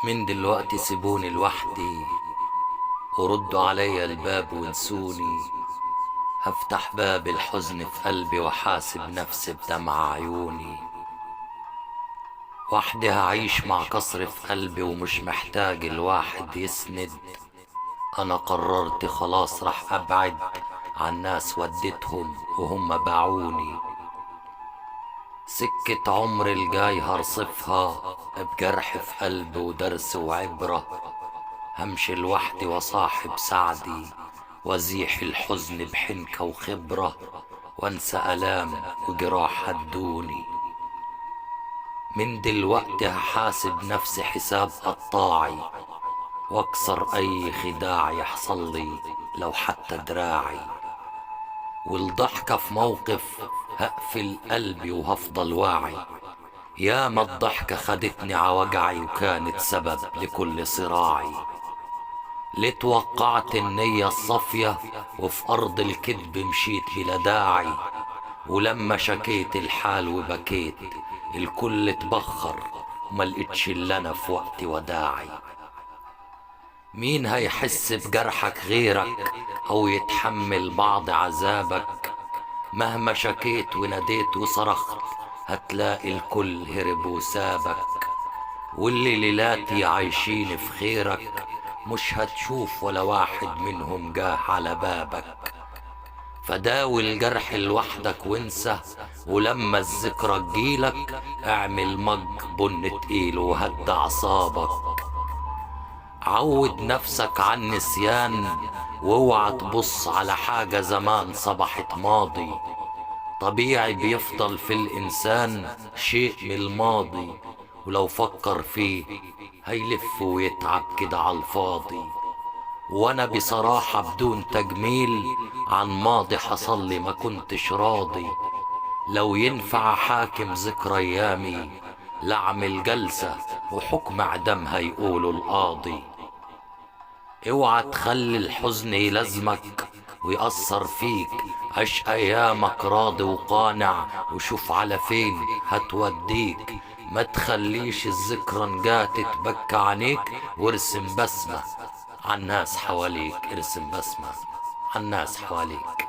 من دلوقتي سيبوني لوحدي وردوا عليا الباب وانسوني. هفتح باب الحزن في قلبي وحاسب نفسي بدمع عيوني. وحدي هعيش مع كسر في قلبي ومش محتاج الواحد يسند. انا قررت خلاص رح ابعد عن ناس وديتهم وهم باعوني. سكة عمر الجاي هرصفها بجرح في قلبي ودرس وعبرة. همشي لوحدي وصاحب سعدي وازيح الحزن بحنكة وخبرة، وانسى ألام وجراح هدوني. من دلوقتي هحاسب نفسي حساب قطاعي واكسر اي خداع يحصل لي لو حتى دراعي. والضحكة في موقف هقفل قلبي وهفضل واعي. ياما الضحكة خدتني عوجعي وكانت سبب لكل صراعي. ليه توقعت النية الصافية وفي أرض الكذب مشيت بلا داعي. ولما شكيت الحال وبكيت الكل اتبخر وملقتش اللي أنا في وقت وداعي. مين هيحس بجرحك غيرك أو يتحمل بعض عذابك؟ مهما شكيت وناديت وصرخت هتلاقي الكل هرب وسابك. واللي ليلاتي عايشين في خيرك مش هتشوف ولا واحد منهم جاه على بابك. فداوي الجرح لوحدك وانسى، ولما الذكرى تجيلك اعمل مج بن تقيل وهد اعصابك. عود نفسك عن النسيان واوعى تبص على حاجة زمان صبحت ماضي. طبيعي بيفضل في الإنسان شيء من الماضي، ولو فكر فيه هيلف ويتعب كده عالفاضي. وانا بصراحة بدون تجميل عن ماضي حصل لي ما كنتش راضي. لو ينفع حاكم ذكرى ايامي لاعمل جلسة وحكم اعدامها يقولوا القاضي. اوعى تخلي الحزن يلازمك ويأثر فيك. عيش ايامك راضي وقانع وشوف على فين هتوديك. ما تخليش الذكرى نجات تبكى عينيك، وارسم بسمة عالناس حواليك. ارسم بسمة عالناس حواليك.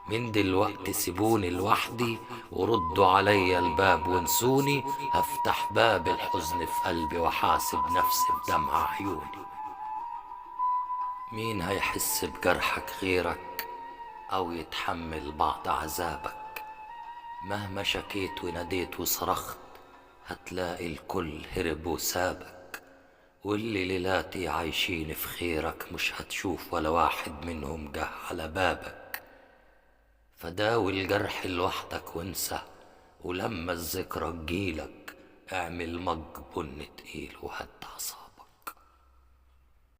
من دلوقتي سيبوني لوحدي وردوا عليا الباب وانسوني. هفتح باب الحزن في قلبي وحاسب نفسي بدمع عيوني. مين هيحس بجرحك غيرك أو يتحمل بعض عذابك؟ مهما شكيت وناديت وصرخت هتلاقي الكل هرب وسابك. واللي ليلاتي عايشين في خيرك مش هتشوف ولا واحد منهم جه على بابك. فداوي الجرح لوحدك وانسى، ولما الذكرى تجيلك اعمل مج بن تقيل وهد اعصابك.